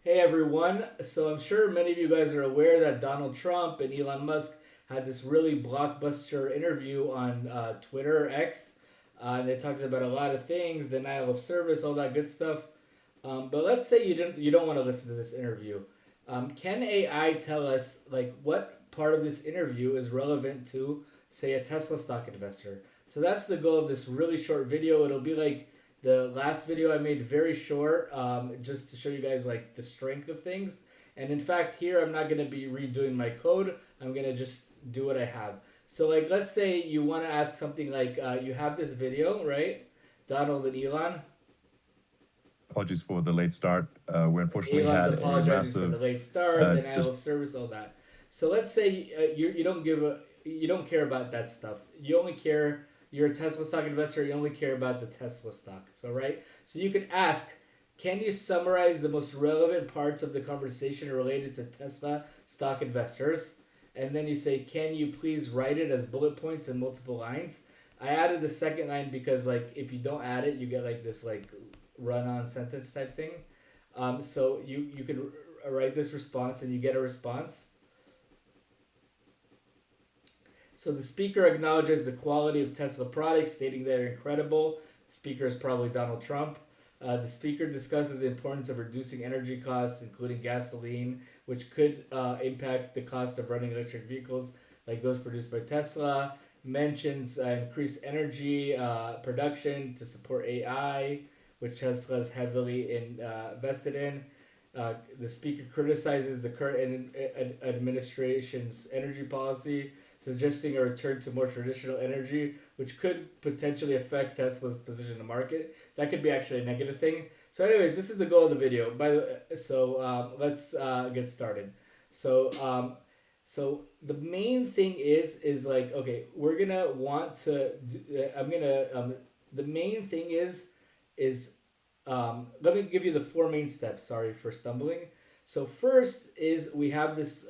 Hey everyone. So I'm sure many of you guys are aware that Donald Trump and Elon Musk had this really blockbuster interview on Twitter or X. And they talked about a lot of things, denial of service, all that good stuff. But let's say you don't want to listen to this interview. Can AI tell us like what part of this interview is relevant to, say, a Tesla stock investor? So that's the goal of this really short video. It'll be like the last video I made, very short, just to show you guys like the strength of things. And in fact, here I'm not gonna be redoing my code. I'm gonna just do what I have. So like, let's say you want to ask something like, you have this video, right? Donald and Elon. Apologies for the late start. We unfortunately Elon's had a apologizing for the massive late start, denial just of service, all that. So let's say you don't care about that stuff. You only care, you're a Tesla stock investor. You only care about the Tesla stock. So right. So you can ask, can you summarize the most relevant parts of the conversation related to Tesla stock investors? And then you say, can you please write it as bullet points in multiple lines? I added the second line because like if you don't add it, you get like this like run on sentence type thing. So you can write this response and you get a response. So the speaker acknowledges the quality of Tesla products, stating they're incredible. The speaker is probably Donald Trump. The speaker discusses the importance of reducing energy costs, including gasoline, which could impact the cost of running electric vehicles like those produced by Tesla. Mentions increased energy production to support AI, which Tesla is heavily invested in. The speaker criticizes the current administration's energy policy, suggesting a return to more traditional energy, which could potentially affect Tesla's position in the market. That could be actually a negative thing. So, anyways, this is the goal of the video. Let's get started. So, so the main thing is like, okay, we're gonna want to. I'm gonna. The main thing is let me give you the four main steps. Sorry for stumbling. So first is we have this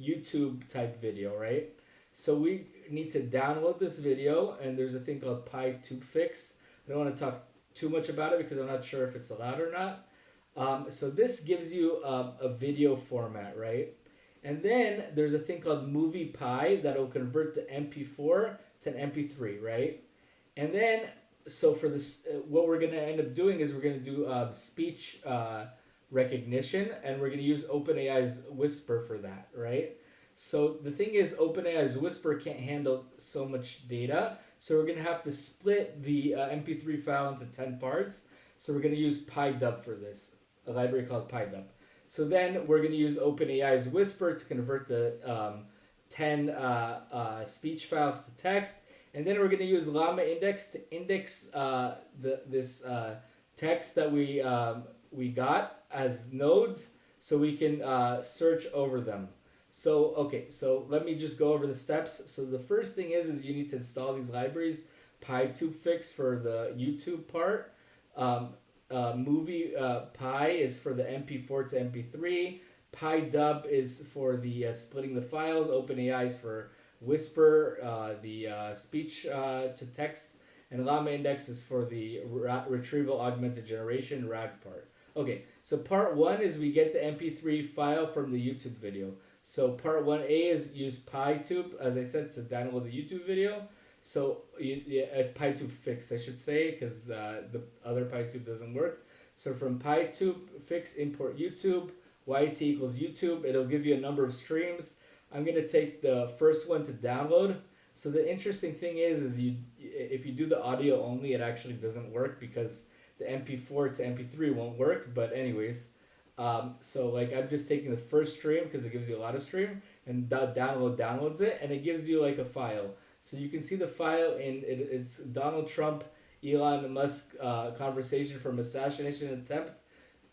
YouTube type video, right? So we need to download this video, and there's a thing called PyTubeFix. I don't want to talk too much about it because I'm not sure if it's allowed or not. So this gives you a video format, right? And then there's a thing called MoviePy that will convert the MP4 to an MP3, right? And then, so for this, what we're gonna end up doing is we're gonna do speech recognition, and we're gonna use OpenAI's Whisper for that, right? So the thing is, OpenAI's Whisper can't handle so much data, so we're gonna have to split the MP3 file into 10 parts. So we're gonna use PyDub for this, a library called PyDub. So then we're gonna use OpenAI's Whisper to convert the 10 speech files to text, and then we're going to use llama-index to index this text that we got as nodes, so we can search over them. So okay, so let me just go over the steps. So the first thing is you need to install these libraries. PyTubeFix for the YouTube part. Movie Pi is for the MP4 to MP3. PyDub is for the splitting the files. OpenAI is for Whisper, the speech to text, and llama-index is for the retrieval augmented generation RAG part. Okay, so part one is we get the MP3 file from the YouTube video. So part 1A is use PyTube, as I said, to download the YouTube video. So PyTubeFix, I should say, because the other PyTube doesn't work. So from PyTubeFix, import YouTube, YT equals YouTube. It'll give you a number of streams. I'm gonna take the first one to download. So the interesting thing is you if you do the audio only, it actually doesn't work because the MP4 to MP3 won't work. But anyways, so like I'm just taking the first stream because it gives you a lot of stream, and downloads it, and it gives you like a file. So you can see the file it's Donald Trump, Elon Musk conversation from assassination attempt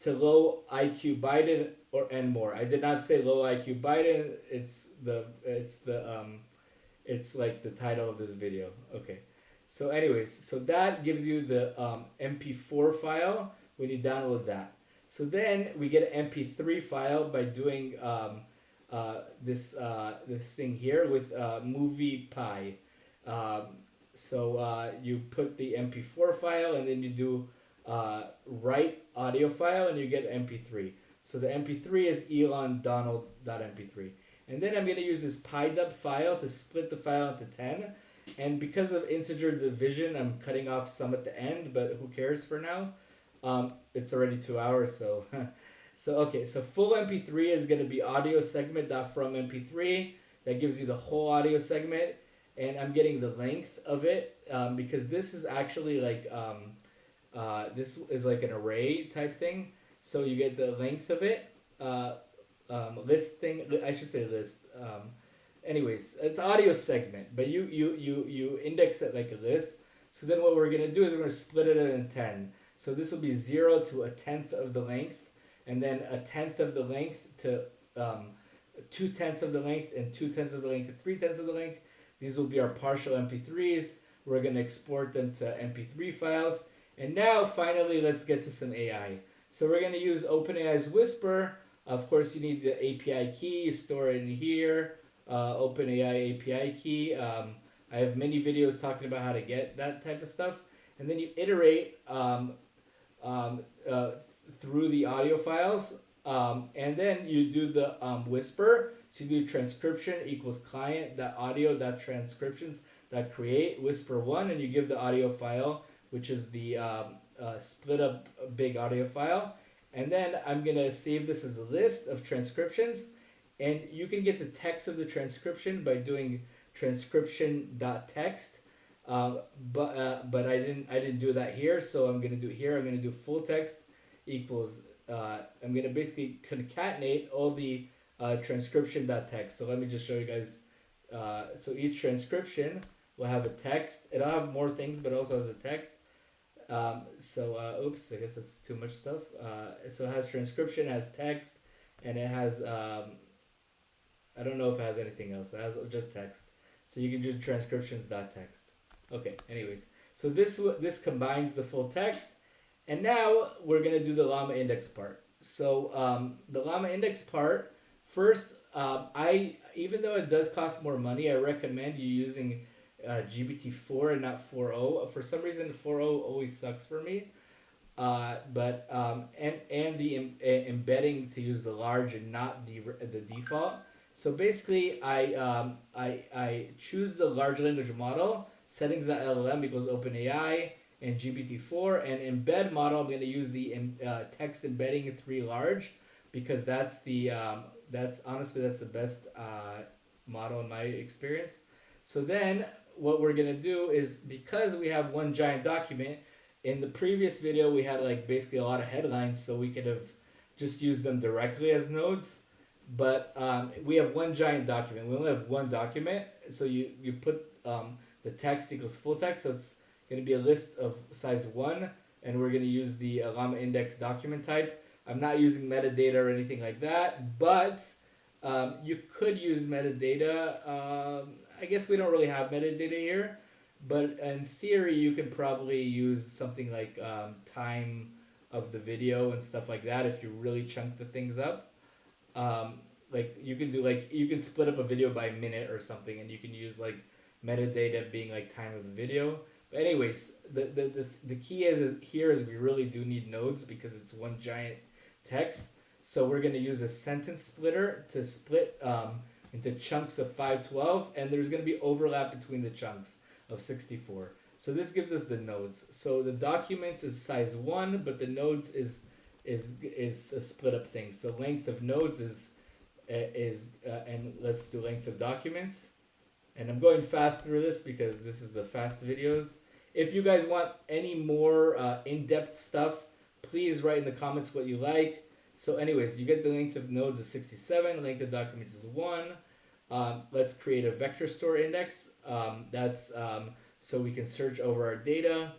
to low IQ Biden and more. I did not say low IQ Biden. It's like the title of this video. Okay. So anyways, so that gives you the MP4 file when you download that. So then we get an MP3 file by doing this thing here with MoviePy. You put the MP4 file and then you do write audio file and you get MP3. So the MP3 is Elon Donald.mp3. And then I'm going to use this PyDub file to split the file into 10. And because of integer division, I'm cutting off some at the end, but who cares for now? It's already 2 hours, so so full MP3 is going to be audio segment from MP3. That gives you the whole audio segment, and I'm getting the length of it because this is actually like this is like an array type thing. So you get the length of it. List thing. I should say list. Anyways, it's audio segment, but you index it like a list. So then what we're gonna do is we're gonna split it in 10. So this will be 0 to a tenth of the length, and then a tenth of the length to 2/10 of the length, and 2/10 of the length to 3/10 of the length. These will be our partial MP3s. We're gonna export them to MP3 files. And now finally, let's get to some AI. So we're gonna use OpenAI's Whisper. Of course, you need the API key. You store it in here. OpenAI API key. I have many videos talking about how to get that type of stuff. And then you iterate through the audio files. And then you do the whisper. So you do transcription equals client.audio.transcriptions.create whisper1, and you give the audio file, which is the split up big audio file. And then I'm going to save this as a list of transcriptions. And you can get the text of the transcription by doing transcription.text. But I didn't do that here, so I'm gonna do it here. I'm gonna do full text equals. I'm gonna basically concatenate all the transcription.text. So let me just show you guys. So each transcription will have a text. It'll have more things, but it also has a text. Oops, I guess that's too much stuff. So it has transcription, it has text, and it has I don't know if it has anything else. It has just text. So you can do transcriptions.text. Okay, anyways. So this combines the full text. And now we're going to do the llama-index part. So the llama-index part, first, even though it does cost more money, I recommend you using GPT-4 and not 4.0. For some reason, 4.0 always sucks for me. And the embedding to use the large and not the default. So basically, I choose the large language model, settings.llm equals OpenAI, and GPT-4, and embed model, I'm going to use the text embedding 3 large, because that's honestly the best model in my experience. So then what we're going to do is, because we have one giant document, in the previous video we had like basically a lot of headlines, so we could have just used them directly as nodes. But we have one giant document. We only have one document, so you put the text equals full text, so it's going to be a list of size 1, and we're going to use the llama-index document type. I'm not using metadata or anything like that, but you could use metadata. I guess we don't really have metadata here, but in theory, you can probably use something like time of the video and stuff like that if you really chunk the things up. Like you can split up a video by minute or something, and you can use like metadata being like time of the video. But anyways, the key is we really do need nodes because it's one giant text. So we're going to use a sentence splitter to split into chunks of 512, and there's going to be overlap between the chunks of 64. So this gives us the nodes. So the documents is size 1, but the nodes is a split up thing. So length of nodes is and let's do length of documents. And I'm going fast through this because this is the fast videos. If you guys want any more in-depth stuff, please write in the comments what you like. So anyways, you get the length of nodes is 67, length of documents is 1. Let's create a vector store index. That's so we can search over our data.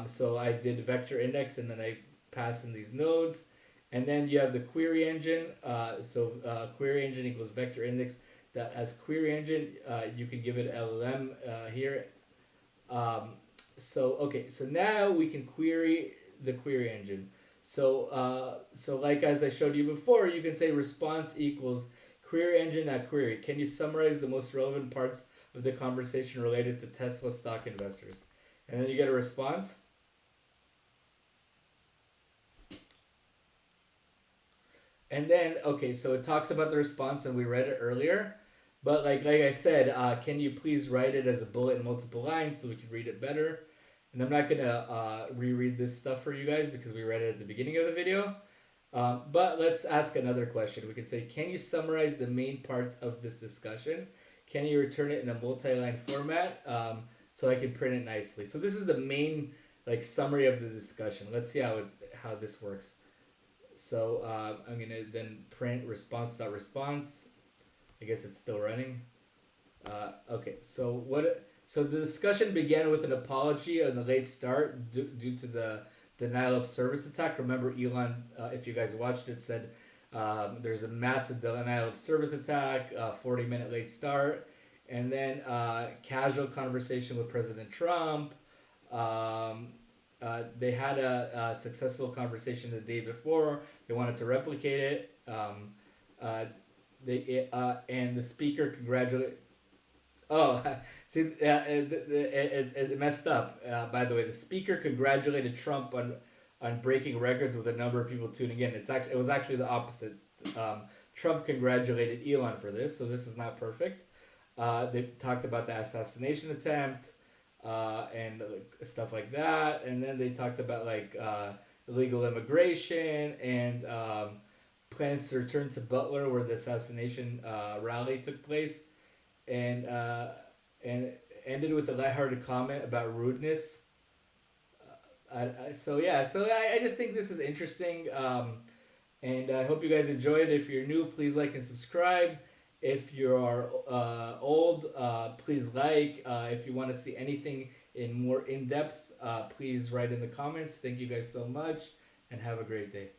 So I did vector index, and then I passed in these nodes. And then you have the query engine. Query engine equals vector index. That as query engine, you can give it LLM here. So now we can query the query engine. So like as I showed you before, you can say response equals query engine.query. Can you summarize the most relevant parts of the conversation related to Tesla stock investors? And then you get a response. And then okay, so it talks about the response, and we read it earlier. But like I said, can you please write it as a bullet in multiple lines so we can read it better? And I'm not gonna reread this stuff for you guys because we read it at the beginning of the video. But let's ask another question. We could say, can you summarize the main parts of this discussion? Can you return it in a multi-line format so I can print it nicely? So this is the main like summary of the discussion. Let's see how this works. So I'm gonna then print response.response. I guess it's still running. Okay, so what? So the discussion began with an apology on the late start due to the denial of service attack. Remember, Elon, if you guys watched it, said there's a massive denial of service attack, 40-minute late start, and then casual conversation with President Trump. They had a successful conversation the day before. They wanted to replicate it. And the speaker congratulated. Oh, see, it messed up. By the way, the speaker congratulated Trump on breaking records with a number of people tuning in. It was actually the opposite. Trump congratulated Elon for this, so this is not perfect. They talked about the assassination attempt and stuff like that, and then they talked about illegal immigration and plans to return to Butler, where the assassination rally took place, and ended with a lighthearted comment about rudeness. So I just think this is interesting, and I hope you guys enjoy it. If you're new, please like and subscribe. If you are old, please like. If you want to see anything in more in depth, please write in the comments. Thank you guys so much, and have a great day.